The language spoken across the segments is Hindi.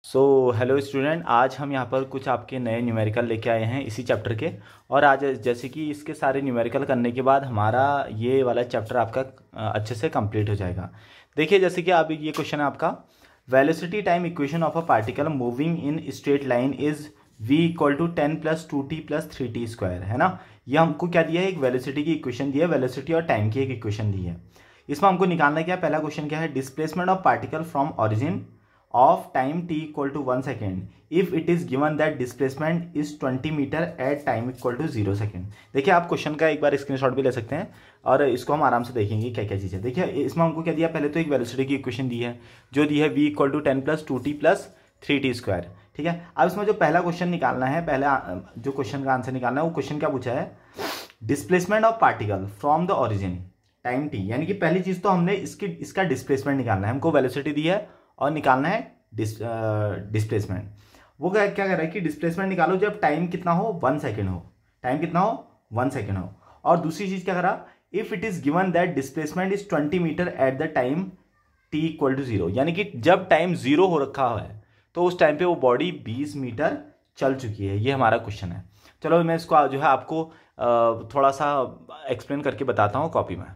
सो हेलो स्टूडेंट, आज हम यहाँ पर कुछ आपके नए न्यूमेरिकल लेके आए हैं इसी चैप्टर के। और आज जैसे कि इसके सारे न्यूमेरिकल करने के बाद हमारा ये वाला चैप्टर आपका अच्छे से कंप्लीट हो जाएगा। देखिए, जैसे कि आप ये क्वेश्चन है आपका, velocity time equation of a particle moving in straight line is v equal to 10 + 2t + 3t square, है ना। ये हमको क्या दिया है, एक वेलोसिटी की इक्वेशन दी है, वेलोसिटी और टाइम की एक इक्वेशन दी है। इसमें हमको निकालना क्या है, पहला क्वेश्चन क्या है, displacement of particle from origin of time t equal to 1 second if it is given that displacement is 20 meter at time equal to 0 second। देखिए, आप क्वेश्चन का एक बार स्क्रीनशॉट भी ले सकते हैं और इसको हम आराम से देखेंगे क्या क्या चीज़ है। देखिए, इसमें हमको क्या दिया, पहले तो एक वेलोसिटी की इक्वेशन दी है जो दी है v equal to 10 + 2t + 3t square. ठीक है, अब इसमें जो पहला क्वेश्चन निकालना है, पहला जो क्वेश्चन का आंसर निकालना है, वो क्वेश्चन क्या पूछा है, displacement of particle from the origin time t, यानी कि पहली चीज़ तो हमने इसका डिस्प्लेसमेंट निकालना है। हमको वेलोसिटी दी है और निकालना है डिस्प्लेसमेंट। वो क्या क्या कर रहा है कि डिस्प्लेसमेंट निकालो जब टाइम कितना हो, 1 सेकेंड हो, टाइम कितना हो, 1 सेकेंड हो। और दूसरी चीज क्या करा, if it is given that displacement is 20 metre at the time t equal to 0, यानी कि जब टाइम 0 हो रखा है तो उस टाइम पे वो बॉडी 20 मीटर चल चुकी है। ये हमारा क्वेश्चन है। चलो मैं इसको जो है आपको थोड़ा सा एक्सप्लेन करके बताता हूँ कॉपी में।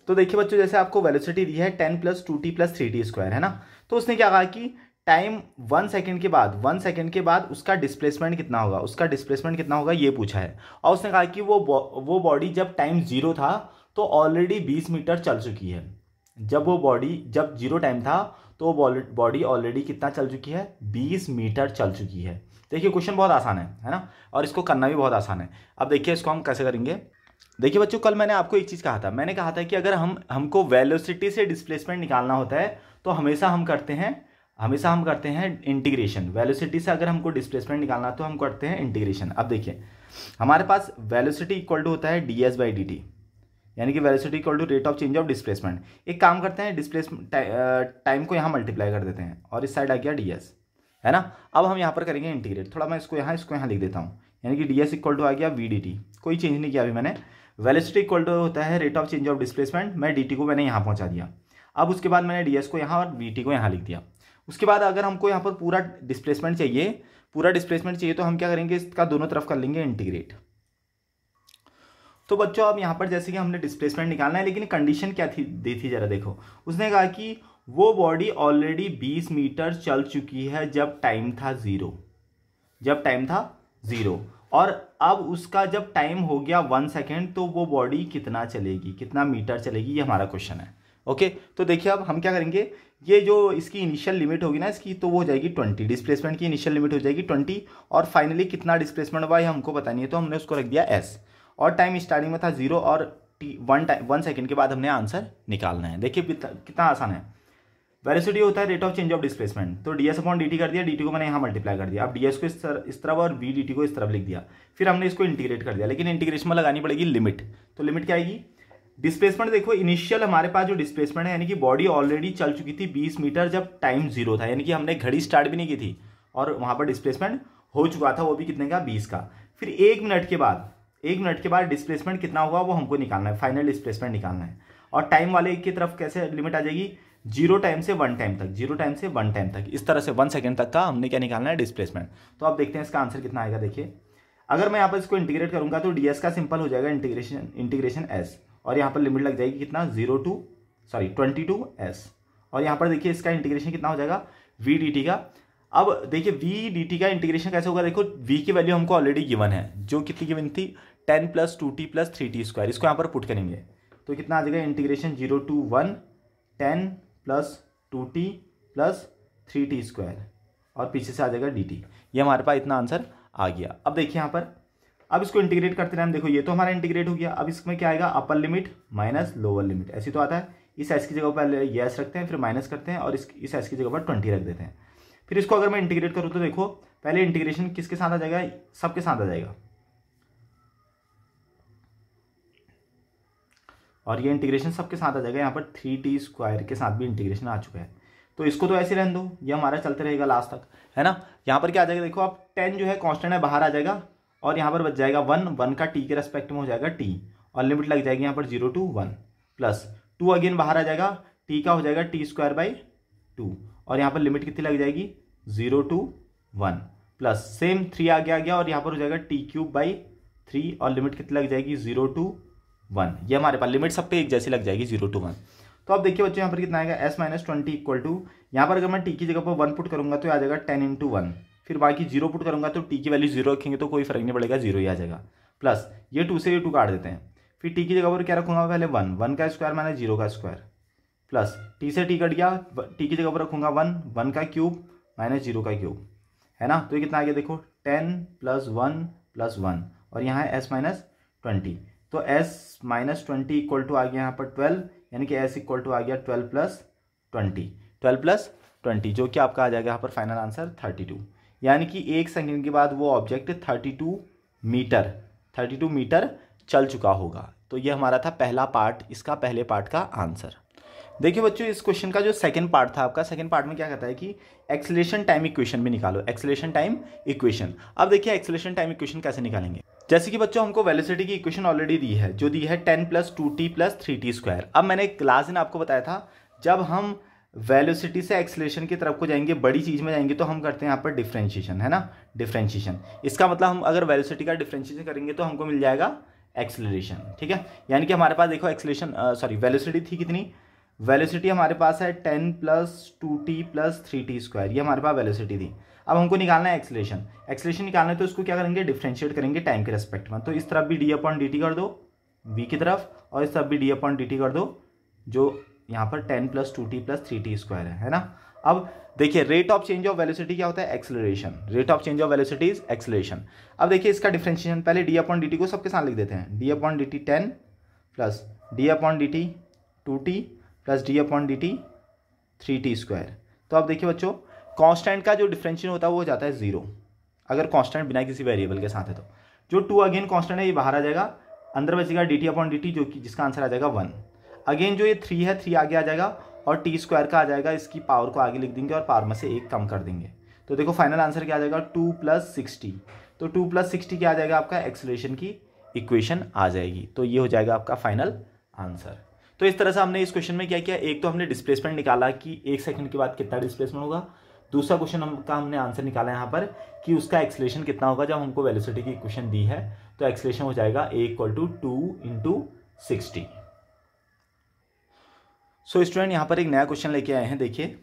तो देखिए बच्चों, जैसे आपको वेलोसिटी दी है 10 + 2t + 3t स्क्वायर, है ना। तो उसने क्या कहा कि टाइम 1 सेकेंड के बाद, 1 सेकेंड के बाद उसका डिस्प्लेसमेंट कितना होगा, उसका डिस्प्लेसमेंट कितना होगा ये पूछा है। और उसने कहा कि वो बॉडी जब टाइम 0 था तो ऑलरेडी 20 मीटर चल चुकी है। जब 0 टाइम था तो वो बॉडी ऑलरेडी कितना चल चुकी है, 20 मीटर चल चुकी है। देखिए, क्वेश्चन बहुत आसान है ना, और इसको करना भी बहुत आसान है। अब देखिए इसको हम कैसे करेंगे। देखिए बच्चों, कल मैंने आपको एक चीज़ कहा था, मैंने कहा था कि अगर हमको वेलोसिटी से डिस्प्लेसमेंट निकालना होता है तो हमेशा हम करते हैं इंटीग्रेशन। वेलोसिटी से अगर हमको डिस्प्लेसमेंट निकालना तो हम करते हैं इंटीग्रेशन। अब देखिए, हमारे पास वेलोसिटी इक्वल टू होता है ds/dt, यानी कि velocity equal to rate of change of displacement. एक काम करते हैं, डिस्प्लेसमेंट टाइम को यहाँ मल्टीप्लाई कर देते हैं और इस साइड आ गया ds, है ना। अब हम यहाँ पर करेंगे इंटीग्रेट। थोड़ा मैं इसको यहाँ लिख देता हूँ, यानी कि ds इक्वल टू आ गया v/dt। कोई चेंज नहीं किया अभी मैंने। वेलोसिटी इक्वल टू होता है rate of change of displacement, मैं dt को मैंने यहाँ पहुँचा दिया। अब उसके बाद मैंने ds को यहाँ और vt को यहाँ लिख दिया। उसके बाद अगर हमको यहाँ पर पूरा डिस्प्लेसमेंट चाहिए तो हम क्या करेंगे, इसका दोनों तरफ कर लेंगे इंटीग्रेट। तो बच्चों, अब यहाँ पर जैसे कि हमने डिस्प्लेसमेंट निकालना है, लेकिन कंडीशन क्या दी थी जरा देखो। उसने कहा कि वो बॉडी ऑलरेडी 20 मीटर चल चुकी है जब टाइम था 0, और अब उसका जब टाइम हो गया 1 सेकेंड तो वो बॉडी कितना चलेगी, कितना मीटर चलेगी, ये हमारा क्वेश्चन है। ओके, तो देखिए अब हम क्या करेंगे, ये जो इसकी इनिशियल लिमिट होगी ना इसकी, तो वो हो जाएगी 20, डिस्प्लेसमेंट की इनिशियल लिमिट हो जाएगी 20। और फाइनली कितना डिस्प्लेसमेंट हुआ ये हमको पता नहीं है, तो हमने उसको रख दिया s। और टाइम स्टार्टिंग में था 0 और 1 सेकेंड के बाद हमने आंसर निकालना है। देखिए कितना आसान है। वेलोसिटी होता है rate of change of displacement, तो ds/dt कर दिया, dt को मैंने यहाँ मल्टीप्लाई कर दिया। अब ds को इस तरफ और v/dt को इस तरफ लिख दिया। फिर हमने इसको इंटीग्रेट कर दिया, लेकिन इंटीग्रेशन में लगानी पड़ेगी लिमिट। तो लिमिट क्या आएगी, डिस्प्लेसमेंट देखो, इनिशियल हमारे पास जो डिस्प्लेसमेंट है, यानी कि बॉडी ऑलरेडी चल चुकी थी 20 मीटर जब टाइम 0 था, यानी कि हमने घड़ी स्टार्ट भी नहीं की थी और वहां पर डिस्प्लेसमेंट हो चुका था, वो भी कितने का, 20 का। फिर 1 मिनट के बाद डिस्प्लेसमेंट कितना होगा वो हमको निकालना है, फाइनल डिस्प्लेसमेंट निकालना है। और टाइम वाले की तरफ कैसे लिमिट आ जाएगी, 0 टाइम से 1 टाइम तक, इस तरह से 1 सेकेंड तक का हमने क्या निकालना है, डिस्प्लेसमेंट। तो अब देखते हैं इसका आंसर कितना आएगा। देखिए, अगर मैं यहाँ पर इसको इंटीग्रेट करूंगा तो ds का सिंपल हो जाएगा इंटीग्रेशन s, और यहाँ पर लिमिट लग जाएगी कितना, 20 to s। और यहाँ पर देखिए इसका इंटीग्रेशन कितना हो जाएगा, v/dt का। अब देखिए v/dt का इंटीग्रेशन कैसे होगा, देखो v की वैल्यू हमको ऑलरेडी गिवन है, जो कितनी गिवन थी, 10 + 2t + 3t स्क्वायर। इसको यहाँ पर पुट करेंगे तो कितना आ जाएगा, integration 0 to 1 10 + 2t + 3t square, और पीछे से आ जाएगा dt। ये हमारे पास इतना आंसर आ गया। अब देखिए यहाँ पर, अब इसको इंटीग्रेट करते रहे हम, देखो ये तो हमारा इंटीग्रेट हो गया। अब इसमें क्या आएगा, upper limit minus lower limit, ऐसी तो आता है। इस s की जगह पर ये s रखते हैं, फिर माइनस करते हैं, और इस s की जगह पर 20 रख देते हैं। फिर इसको अगर मैं इंटीग्रेट करूँ तो देखो, पहले इंटीग्रेशन किसके साथ आ जाएगा, सबके साथ आ जाएगा, और ये इंटीग्रेशन सबके साथ आ जाएगा। यहाँ पर 3t स्क्वायर के साथ भी इंटीग्रेशन आ चुका है, तो इसको तो ऐसे रहने दो, ये हमारा चलते रहेगा लास्ट तक, है ना। यहाँ पर क्या आ जाएगा, देखो अब 10 जो है कांस्टेंट है, बाहर आ जाएगा, और यहाँ पर बच जाएगा 1 का t के रेस्पेक्ट में हो जाएगा t, और लिमिट लग जाएगी यहाँ पर 0 to 1 + 2 अगेन बाहर आ जाएगा, t का हो जाएगा t² / 2, और यहाँ पर लिमिट कितनी लग जाएगी 0 to 1 प्लस सेम 3 आ गया और यहाँ पर हो जाएगा t³/3 और लिमिट कितनी लग जाएगी 0 to 1। ये हमारे पास लिमिट सब पे एक जैसी लग जाएगी 0 to 1। तो अब देखिए बच्चों यहाँ पर कितना आएगा s-20 इक्वल टू, यहाँ पर अगर मैं t की जगह पर 1 पुट करूंगा तो आ जाएगा 10 × 1, फिर बाकी 0 पुट करूंगा तो t की वैल्यू 0 रखेंगे तो कोई फर्क नहीं पड़ेगा, 0 ही आ जाएगा। प्लस ये 2 से ये 2 काट देते हैं, फिर t की जगह पर क्या रखूंगा पहले 1 का स्क्वायर माइनस 0 का स्क्वायर, प्लस t से t कट गया, t की जगह पर रखूंगा 1 का क्यूब माइनस 0 का क्यूब, है ना। तो ये कितना आ गया देखो 10 + 1 + 1 और यहाँ है s-20, तो s-20 इक्वल टू आ गया यहाँ पर 12, यानी कि s इक्वल टू आ गया 12 + 20 जो कि आपका आ जाएगा यहाँ पर फाइनल आंसर 32, यानी कि 1 सेकंड के बाद वो ऑब्जेक्ट 32 मीटर चल चुका होगा। तो ये हमारा था पहला पार्ट, इसका पहले पार्ट का आंसर। देखिए बच्चों इस क्वेश्चन का जो सेकंड पार्ट था आपका, सेकंड पार्ट में क्या कहता है कि एक्सेलरेशन टाइम इक्वेशन भी निकालो, एक्सेलरेशन टाइम इक्वेशन। अब देखिए एक्सेलरेशन टाइम इक्वेशन कैसे निकालेंगे। जैसे कि बच्चों हमको वेलोसिटी की इक्वेशन ऑलरेडी दी है, जो दी है 10 + 2t + 3t²। अब मैंने क्लास दिन आपको बताया था जब हम वेलोसिटी से एक्सेलरेशन की तरफ को जाएंगे, बड़ी चीज में जाएंगे, तो हम करते हैं यहाँ पर डिफरेंशिएशन, है ना, डिफरेंशिएशन। इसका मतलब हम अगर वेलोसिटी का डिफरेंशिएशन करेंगे तो हमको मिल जाएगा एक्सेलरेशन, ठीक है। यानी कि हमारे पास देखो वेलोसिटी थी कितनी, वेलोसिटी हमारे पास है 10 + 2t + 3t², ये हमारे पास वेलोसिटी थी। अब हमको निकालना है एक्सेलरेशन, एक्सेलरेशन निकालना है तो उसको क्या करेंगे, डिफरेंशिएट करेंगे टाइम के रेस्पेक्ट में। तो इस तरफ भी d/dt कर दो v की तरफ, और इस तरफ भी d/dt कर दो, जो यहाँ पर 10 + 2t + 3t² है ना। अब देखिए rate of change of velocity क्या होता है, acceleration, rate of change of velocity is acceleration. अब देखिए इसका डिफरेंशिएशन पहले d/dt को सबके साथ लिख देते हैं, d/dt 10 + d/dt 2t + d/dt 3t²। तो अब देखिए बच्चों कांस्टेंट का जो डिफरेंशिएशन होता है वो हो जाता है 0, अगर कांस्टेंट बिना किसी वेरिएबल के साथ है तो। जो 2 अगेन कांस्टेंट है ये बाहर आ जाएगा, अंदर बचेगा dt/dt जो कि जिसका आंसर आ जाएगा 1। अगेन जो ये 3 है 3 आगे आ जाएगा और t² का आ जाएगा, इसकी पावर को आगे लिख देंगे और पावर में से 1 कम कर देंगे। तो देखो फाइनल आंसर क्या आ जाएगा 2 + 60। तो 2 + 60 क्या आ जाएगा आपका, एक्सेलरेशन की इक्वेशन आ जाएगी। तो ये हो जाएगा आपका फाइनल आंसर। तो इस तरह से हमने इस क्वेश्चन में क्या किया, एक तो हमने डिस्प्लेसमेंट निकाला कि 1 सेकंड के बाद कितना डिस्प्लेसमेंट होगा, दूसरा क्वेश्चन का हमने आंसर निकाला यहाँ पर कि उसका एक्सेलरेशन कितना होगा जब हमको वेलोसिटी की इक्वेशन दी है। तो एक्सेलरेशन हो जाएगा a = 2 × 60। सो स्टूडेंट यहाँ पर एक नया क्वेश्चन लेके आए हैं, देखिए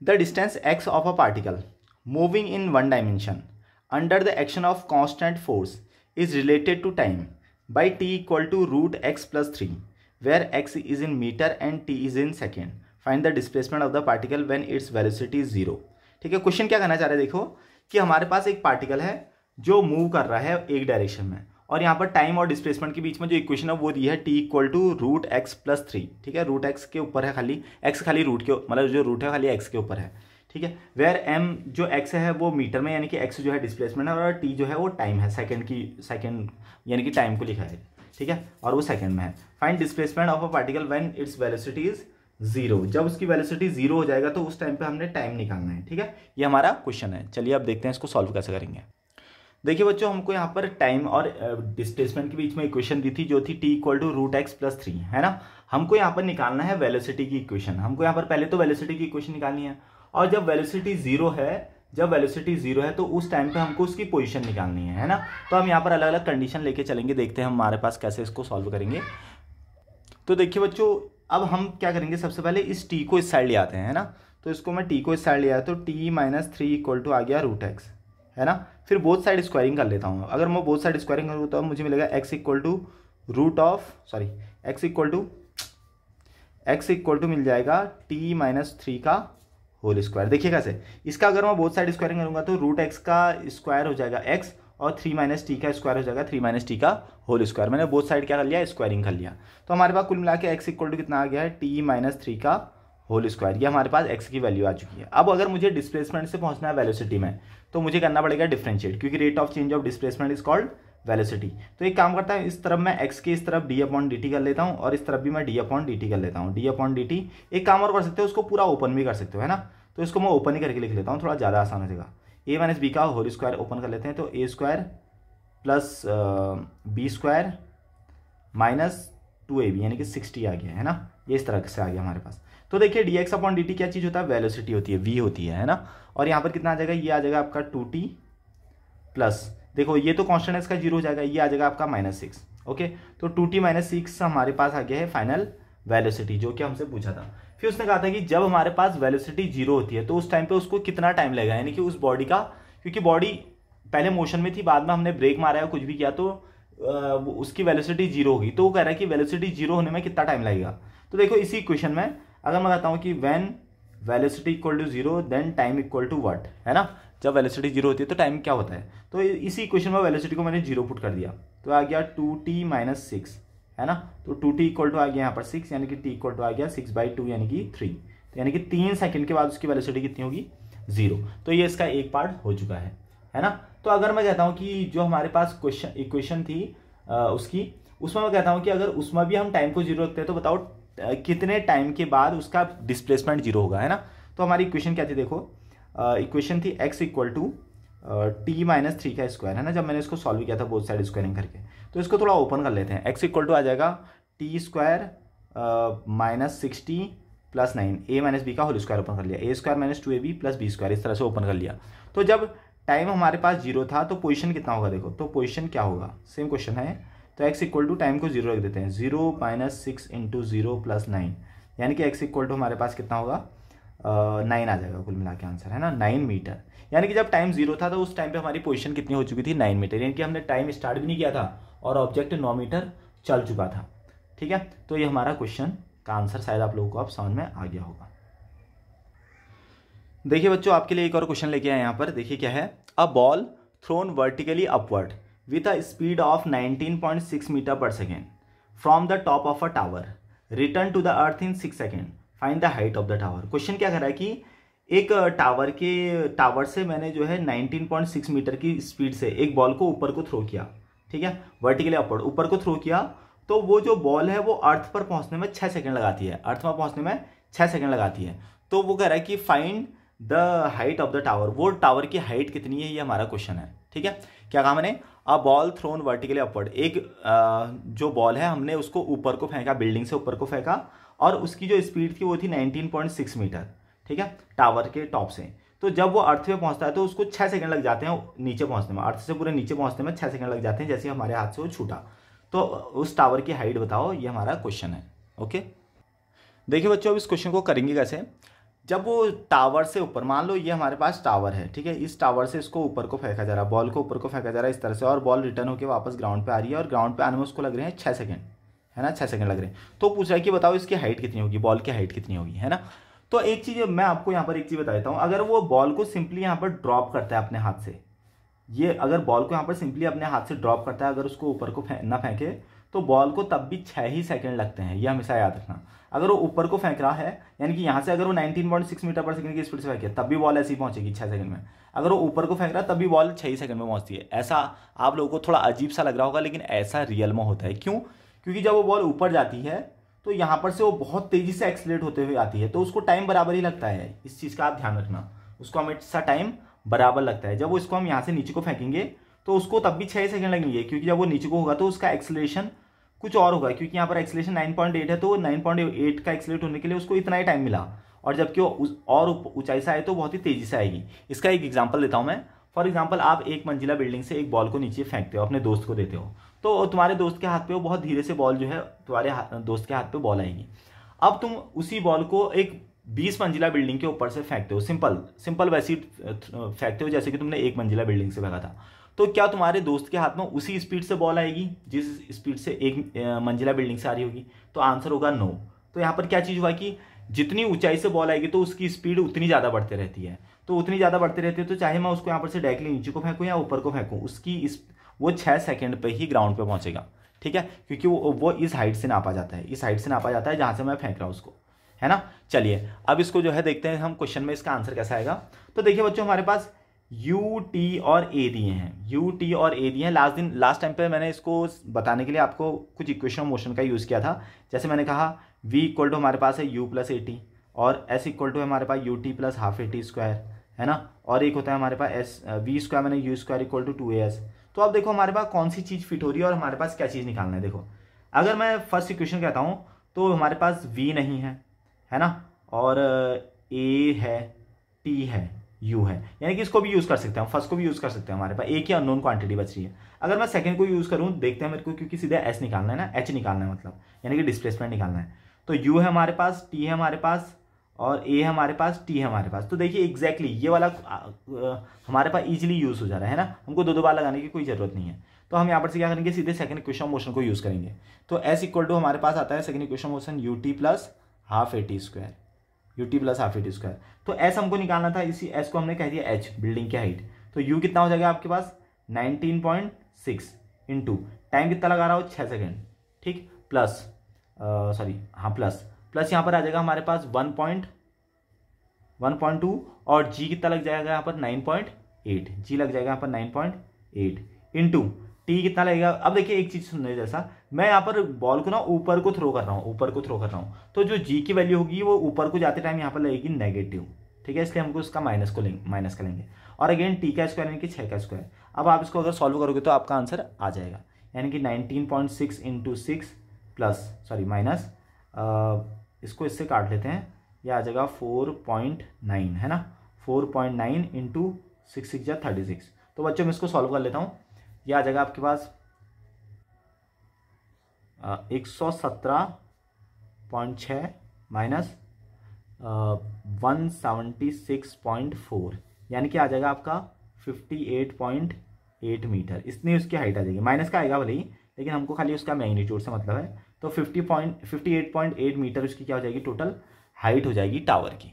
the distance x of a particle moving in 1 dimension under the action of constant force is related to time by t = √x + 3 where x is in meter and t is in second. Find the displacement of the particle when its velocity is 0. ठीक है, क्वेश्चन क्या कहना चाह रहे हैं, देखो कि हमारे पास एक पार्टिकल है जो मूव कर रहा है एक डायरेक्शन में, और यहाँ पर टाइम और डिस्प्लेसमेंट के बीच में जो इक्वेशन है वो दी है t = √x + 3। ठीक है, √x के ऊपर है खाली, x खाली रूट के मतलब जो रूट है खाली x के ऊपर है। ठीक है, वेयर m जो x है वो मीटर में, यानी कि x जो है डिस्प्लेसमेंट है और t जो है वो टाइम है, सेकंड यानी कि टाइम को लिखा है। ठीक है, और वो सेकंड में है। Find displacement of a particle when its velocity is 0। जब उसकी वेलोसिटी 0 हो जाएगा तो उस टाइम पे हमने टाइम निकालना है। ठीक है, ये हमारा क्वेश्चन है। चलिए अब देखते हैं इसको सॉल्व कैसे करेंगे। देखिए बच्चों हमको यहाँ पर टाइम और डिस्प्लेसमेंट के बीच में इक्वेशन दी थी जो थी t = √x + 3, है ना। हमको यहाँ पर निकालना है वेलोसिटी की इक्वेशन। हमको यहाँ पर पहले तो वेलोसिटी की इक्वेशन निकालनी है, और जब वेलोसिटी 0 है तो उस टाइम पे हमको उसकी पोजीशन निकालनी है ना। तो हम यहाँ पर अलग अलग कंडीशन लेके चलेंगे, देखते हैं हमारे पास कैसे इसको सॉल्व करेंगे। तो देखिए बच्चों अब हम क्या करेंगे, सबसे पहले इस t को इस साइड ले आते हैं, है ना। तो इसको मैं t को इस साइड ले आया तो t - 3 = आ गया √x, है ना। फिर बोथ साइड स्क्वायरिंग कर लेता हूँ। अगर मैं बोथ साइड स्क्वायरिंग करूँ तो मुझे मिलेगा x = मिल जाएगा t - 3 का होल स्क्वायर। देखिए कैसे, इसका अगर मैं बोथ साइड स्क्वायरिंग करूंगा तो √x का स्क्वायर हो जाएगा x और 3 - t का स्क्वायर हो जाएगा 3 - t का होल स्क्वायर। मैंने बोथ साइड क्या कर लिया, स्क्वायरिंग कर लिया। तो हमारे पास कुल मिला के x = कितना आ गया है, t - 3 का होल स्क्वायर। ये हमारे पास x की वैल्यू आ चुकी है। अब अगर मुझे डिस्प्लेसमेंट से पहुंचना है वेलोसिटी में तो मुझे करना पड़ेगा डिफरेंशिएट, क्योंकि rate of change of displacement is called velocity. तो एक काम करता है, इस तरफ मैं x के इस तरफ d/dt कर लेता हूँ और इस तरफ भी मैं d/dt कर लेता हूँ। d/dt एक काम और कर सकते हो, उसको पूरा ओपन भी कर सकते हो, है ना। तो इसको मैं ओपन ही करके लिख लेता हूँ, थोड़ा ज़्यादा आसान हो जाएगा। a - b का होल स्क्वायर ओपन कर लेते हैं, तो a² + b² - 2ab यानी कि 60 आ गया, है ना। ये इस तरह से आ गया हमारे पास। तो देखिए dx अपॉन dt क्या चीज़ होता है, वेलोसिटी होती है, v होती है ना। और यहाँ पर कितना आ जाएगा, ये आ जाएगा आपका 2t प्लस, देखो ये तो कॉन्स्टेंट है, इसका 0 हो जाएगा, ये आ जाएगा आपका -6। ओके, तो 2t - 6 हमारे पास आ गया है फाइनल वेलोसिटी, जो कि हमसे पूछा था। फिर उसने कहा था कि जब हमारे पास वेलोसिटी 0 होती है तो उस टाइम पे उसको कितना टाइम लगेगा, यानी कि उस बॉडी का, क्योंकि बॉडी पहले मोशन में थी, बाद में हमने ब्रेक मारा या कुछ भी किया तो उसकी वेलोसिटी 0 होगी। तो वो कह रहा है कि वेलोसिटी 0 होने में कितना टाइम लगेगा। तो देखो इसी इक्वेशन में अगर मैं कहता हूँ कि when velocity equal to 0 then time equal to what, है ना। जब वेलोसिटी 0 होती है तो टाइम क्या होता है, तो इसी इक्वेशन में वेलोसिटी को मैंने 0 पुट कर दिया, तो आ गया 2t - 6, है ना। तो 2t इक्वल टू आ गया यहाँ पर 6, यानी कि t इक्वल टू आ गया 6/2 यानी कि 3। तो यानी कि 3 सेकंड के बाद उसकी वेलोसिटी कितनी होगी, 0। तो ये इसका एक पार्ट हो चुका है ना। तो अगर मैं कहता हूँ कि जो हमारे पास इक्वेशन थी उसमें मैं कहता हूँ कि अगर उसमें भी हम टाइम को 0 रखते हैं तो बताओ कितने टाइम के बाद उसका डिस्प्लेसमेंट 0 होगा, है ना। तो हमारी इक्वेशन क्या थी, देखो इक्वेशन थी x इक्वल टू t - 3 का स्क्वायर, है ना। जब मैंने इसको सॉल्व किया था बोथ साइड स्क्वायरिंग करके, तो इसको थोड़ा ओपन कर लेते हैं। x इक्वल टू आ जाएगा t स्क्वायर -60 + 9 a - b का होल स्क्वायर ओपन कर लिया, a square - 2ab + b square, इस तरह से ओपन कर लिया। तो जब टाइम हमारे पास 0 था तो पोजीशन कितना होगा, देखो तो पोजीशन क्या होगा, सेम क्वेश्चन है। तो x इक्वल टू टाइम को 0 रख देते हैं, 0 - 6 × 0 + 9, यानी कि x इक्वल टू हमारे पास कितना होगा, 9 आ जाएगा कुल मिला के आंसर, है ना, 9 मीटर। यानी कि जब टाइम 0 था तो उस टाइम पे हमारी पोजीशन कितनी हो चुकी थी, 9 मीटर, यानी कि हमने टाइम स्टार्ट भी नहीं किया था और ऑब्जेक्ट 9 मीटर चल चुका था। ठीक है, तो ये हमारा क्वेश्चन का आंसर शायद आप लोगों को अब समझ में आ गया होगा। देखिए बच्चों, आपके लिए एक और क्वेश्चन लेके आए यहाँ पर, देखिए क्या है। A ball thrown vertically upward with a speed of 19.6 metre per second from the top of a tower return to the earth in 6 second, find the height of the tower. Question क्या कर रहा है कि एक टावर से मैंने जो है 19.6 मीटर की स्पीड से एक बॉल को ऊपर को थ्रो किया, ठीक है, वर्टिकली अपवर्ड ऊपर को थ्रो किया, तो वो जो बॉल है वो अर्थ पर पहुंचने में 6 सेकंड लगाती है, अर्थ पर पहुंचने में 6 सेकंड लगाती है। तो वो कह रहा है कि find the height of the tower, वो टावर की हाइट कितनी है, ये हमारा क्वेश्चन है। ठीक है, क्या कहा मैंने, अ बॉल थ्रोन वर्टिकली अपवर्ड, एक जो बॉल है हमने उसको ऊपर को फेंका, बिल्डिंग से ऊपर को फेंका, और उसकी जो स्पीड थी वो थी 19.6 मीटर, ठीक है, टावर के टॉप से। तो जब वो अर्थ पे पहुंचता है तो उसको 6 सेकंड लग जाते हैं नीचे पहुंचने में, अर्थ से पूरे नीचे पहुंचने में 6 सेकंड लग जाते हैं, जैसे हमारे हाथ से वो छूटा। तो उस टावर की हाइट बताओ, ये हमारा क्वेश्चन है। ओके, देखिए बच्चों, अब इस क्वेश्चन को करेंगे कैसे। जब वो टावर से ऊपर, मान लो ये हमारे पास टावर है, ठीक है, इस टावर से इसको ऊपर को फेंका जा रहा है, बॉल को ऊपर को फेंका जा रहा है इस तरह से, और बॉल रिटर्न होकर वापस ग्राउंड पे आ रही है, और ग्राउंड पे आने में उसको लग रहे हैं 6 सेकंड, है ना, 6 सेकंड लग रहे हैं। तो पूछ रहा है कि बताओ इसकी हाइट कितनी होगी, बॉल की हाइट कितनी होगी, है ना। तो एक चीज़ मैं आपको यहाँ पर एक चीज़ बता देता हूँ, अगर वो बॉल को सिंपली यहाँ पर ड्रॉप करता है अपने हाथ से, ये अगर बॉल को यहाँ पर सिंपली अपने हाथ से ड्रॉप करता है, अगर उसको ऊपर को ना फेंके तो बॉल को तब भी 6 ही सेकंड लगते हैं, ये हमेशा याद रखना। अगर वो ऊपर को फेंक रहा है, यानी कि यहाँ से अगर वो 19.6 मीटर पर सेकंड की स्पीड से फेंके, तब भी बॉल ऐसी पहुंचेगी 6 सेकंड में। अगर वो ऊपर को फेंक रहा है तब भी बॉल 6 ही सेकंड में पहुंचती है। ऐसा आप लोगों को थोड़ा अजीब सा लग रहा होगा, लेकिन ऐसा रियल में होता है। क्यों? क्योंकि जब वो बॉल ऊपर जाती है तो यहाँ पर से वो बहुत तेजी से एक्सीलरेट होते हुए आती है, तो उसको टाइम बराबर ही लगता है। इस चीज़ का आप ध्यान रखना, उसको हमेशा टाइम बराबर लगता है। जब वो इसको हम यहाँ से नीचे को फेंकेंगे तो उसको तब भी 6 सेकंड लगेंगे, क्योंकि जब वो नीचे को होगा तो उसका एक्सीलरेशन कुछ और होगा, क्योंकि यहाँ पर एक्सीलरेशन 9.8 है, तो 9.8 का एक्सीलरेट होने के लिए उसको इतना ही टाइम मिला, और जबकि वो और ऊंचाई से आए तो बहुत ही तेजी से आएगी। इसका एक एग्जांपल देता हूँ मैं। फॉर एग्जांपल, आप एक मंजिला बिल्डिंग से एक बॉल को नीचे फेंकते हो, अपने दोस्त को देते हो, तो तुम्हारे दोस्त के हाथ पे वो बहुत धीरे से बॉल जो है तुम्हारे दोस्त के हाथ पे बॉल आएगी। अब तुम उसी बॉल को एक 20 मंजिला बिल्डिंग के ऊपर से फेंकते हो, सिंपल वैसी फेंकते हो जैसे कि तुमने एक मंजिला बिल्डिंग से फेंका था। तो क्या तुम्हारे दोस्त के हाथ में उसी स्पीड से बॉल आएगी जिस स्पीड से एक मंजिला बिल्डिंग से आ रही होगी? तो आंसर होगा नो। तो यहाँ पर क्या चीज़ हुआ कि जितनी ऊंचाई से बॉल आएगी तो उसकी स्पीड उतनी ज़्यादा बढ़ती रहती है, तो उतनी ज़्यादा बढ़ती रहती है, तो चाहे मैं उसको यहाँ पर से डायरेक्टली नीचे को फेंकूँ या ऊपर को फेंकूँ, वो 6 सेकंड पे ही ग्राउंड पे पहुंचेगा। ठीक है, क्योंकि वो इस हाइट से नापा जाता है, इस हाइट से नापा जाता है जहाँ से मैं फेंक रहा हूँ उसको, है ना। चलिए अब इसको जो है देखते हैं हम क्वेश्चन में इसका आंसर कैसा आएगा। तो देखिए बच्चों, हमारे पास यू टी और ए दिए हैं, यू टी और ए दिए हैं। लास्ट टाइम पे मैंने इसको बताने के लिए आपको कुछ इक्वेशन मोशन का यूज़ किया था। जैसे मैंने कहा v इक्वल टू हमारे पास है u प्लस ए टी, और s इक्वल टू हमारे पास u t plus half a t square, है ना, और एक होता है हमारे पास एस वी स्क्वायर मैंने u square equal to 2as। तो अब देखो हमारे पास कौन सी चीज़ फिट हो रही है और हमारे पास क्या चीज़ निकालना है। देखो, अगर मैं फर्स्ट इक्वेशन कहता हूँ तो हमारे पास v नहीं है ना, और ए है, टी है, यू है, यानी कि इसको भी यूज़ कर सकते हैं, फर्स्ट को भी यूज़ कर सकते हैं। हमारे पास एक ही अननोन क्वांटिटी बच रही है। अगर मैं सेकंड को यूज़ करूँ, देखते हैं मेरे को, क्योंकि सीधा एस निकालना है ना, एच निकालना है मतलब, यानी कि डिस्प्लेसमेंट निकालना है। तो यू है हमारे पास, टी है हमारे पास, और ए है हमारे पास, टी है हमारे पास। तो देखिए एग्जैक्टली ये वाला हमारे पास इजीली यूज़ हो जा रहा है ना, हमको दो बार लगाने की कोई ज़रूरत नहीं है। तो हम यहाँ पर से क्या करेंगे, सीधे सेकंड इक्वेशन मोशन को यूज़ करेंगे। तो एस इक्वल टू हमारे पास आता है second equation motion you t plus half a t square, you t plus half a t square. तो एस हमको निकालना था, इसी एस को हमने कह दिया एच, बिल्डिंग की हाइट। तो यू कितना हो जाएगा आपके पास 19.6 इंटू टाइम कितना लगा रहा हो 6 सेकेंड, ठीक, प्लस सॉरी हाँ प्लस यहाँ पर आ जाएगा हमारे पास 1.2 और जी कितना लग जाएगा यहाँ पर 9.8, जी लग जाएगा यहाँ पर 9.8 इंटू टी कितना लगेगा। अब देखिए एक चीज सुनने जैसा, मैं यहाँ पर बॉल को ना ऊपर को थ्रो कर रहा हूँ, तो जो जी की वैल्यू होगी वो ऊपर को जाते टाइम यहाँ पर लगेगी नेगेटिव, ठीक है, इसलिए हमको उसका माइनस कर लेंगे। और अगेन टी का स्क्वायर यानी कि 6 का स्क्वायर। अब आप इसको अगर सॉल्व करोगे तो आपका आंसर आ जाएगा, यानी कि 19.6 इंटू 6 प्लस सॉरी माइनस, इसको इससे काट लेते हैं, यह आ जाएगा 4.9 है ना, 4.9 इंटू 6 6 जा 36। तो बच्चों मैं इसको सॉल्व कर लेता हूँ, यह आ जाएगा आपके पास 117.6 माइनस 176.4, यानी कि आ जाएगा आपका 58.8 मीटर। इतनी उसकी हाइट आ जाएगी, माइनस का आएगा भले ही, लेकिन हमको खाली उसका मैग्नीट्यूड से मतलब है। तो 58.8 मीटर उसकी क्या हो जाएगी, टोटल हाइट हो जाएगी टावर की।